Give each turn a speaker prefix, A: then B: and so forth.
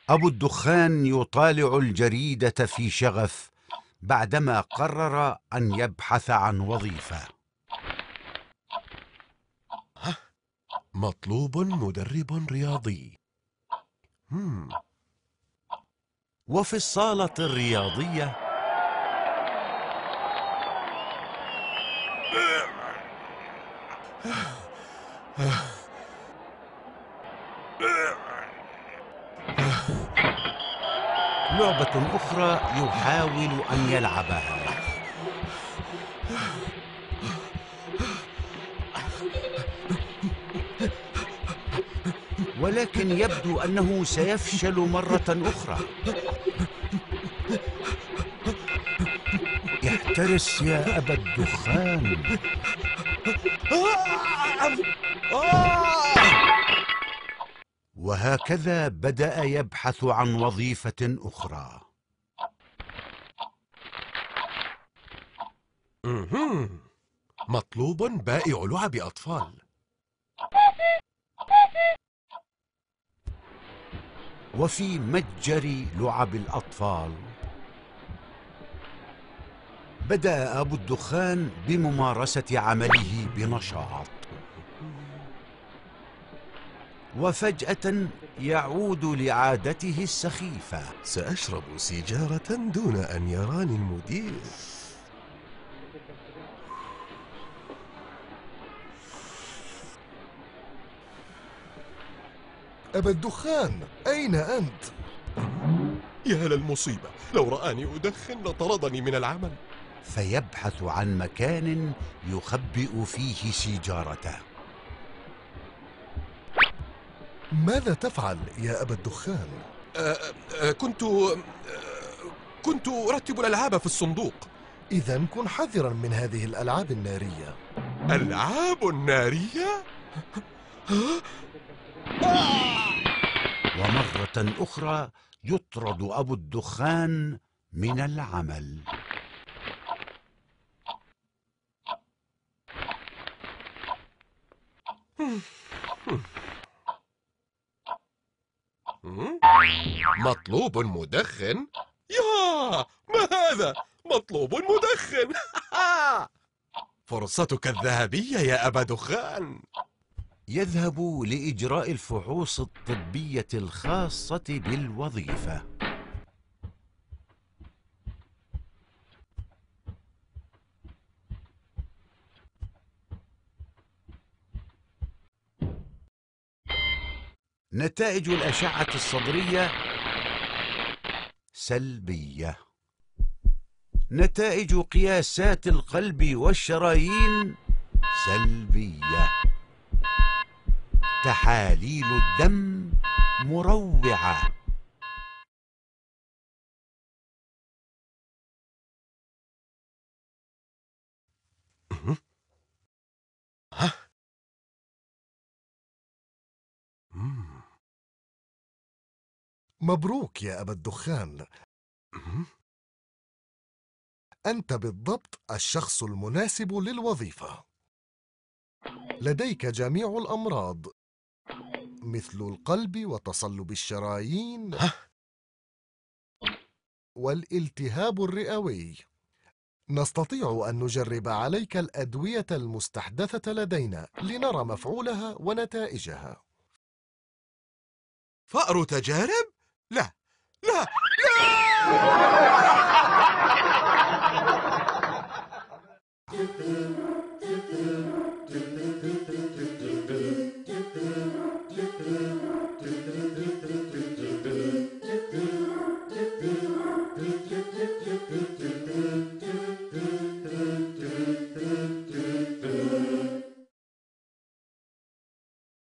A: أبو الدخان يطالع الجريدة في شغف بعدما قرر أن يبحث عن وظيفة.
B: مطلوب مدرب رياضي.
A: وفي الصالة الرياضية لعبة أخرى يحاول أن يلعبها، ولكن يبدو أنه سيفشل مرة أخرى. احترس يا أبا الدخان. وهكذا بدأ يبحث عن وظيفة أخرى.
B: مطلوب بائع لعب أطفال.
A: وفي متجر لعب الأطفال بدأ أبو الدخان بممارسة عمله بنشاط، وفجأة يعود لعادته السخيفة.
B: سأشرب سيجارة دون أن يراني المدير.
C: أبا الدخان، أين أنت؟
B: يا للمصيبة، لو رآني أدخن لطردني من العمل.
A: فيبحث عن مكان يخبئ فيه سيجارته.
C: ماذا تفعل يا أبا الدخان؟
B: كنت أرتب الألعاب في الصندوق.
C: إذن كن حذرا من هذه الألعاب النارية.
B: ألعاب نارية؟
A: ومرة أخرى يطرد أبو الدخان من العمل.
B: مطلوب مدخن؟ يا ما هذا؟ مطلوب مدخن. فرصتك الذهبية يا أبا دخان.
A: يذهب لإجراء الفحوص الطبية الخاصة بالوظيفة. نتائج الأشعة الصدرية سلبية. نتائج قياسات القلب والشرايين سلبية. تحاليل الدم مروعة.
C: مبروك يا أبا الدخان، أنت بالضبط الشخص المناسب للوظيفة. لديك جميع الأمراض مثل القلب وتصلب الشرايين والالتهاب الرئوي. نستطيع أن نجرب عليك الأدوية المستحدثة لدينا لنرى مفعولها ونتائجها.
B: فأر تجارب؟ لا لا لا.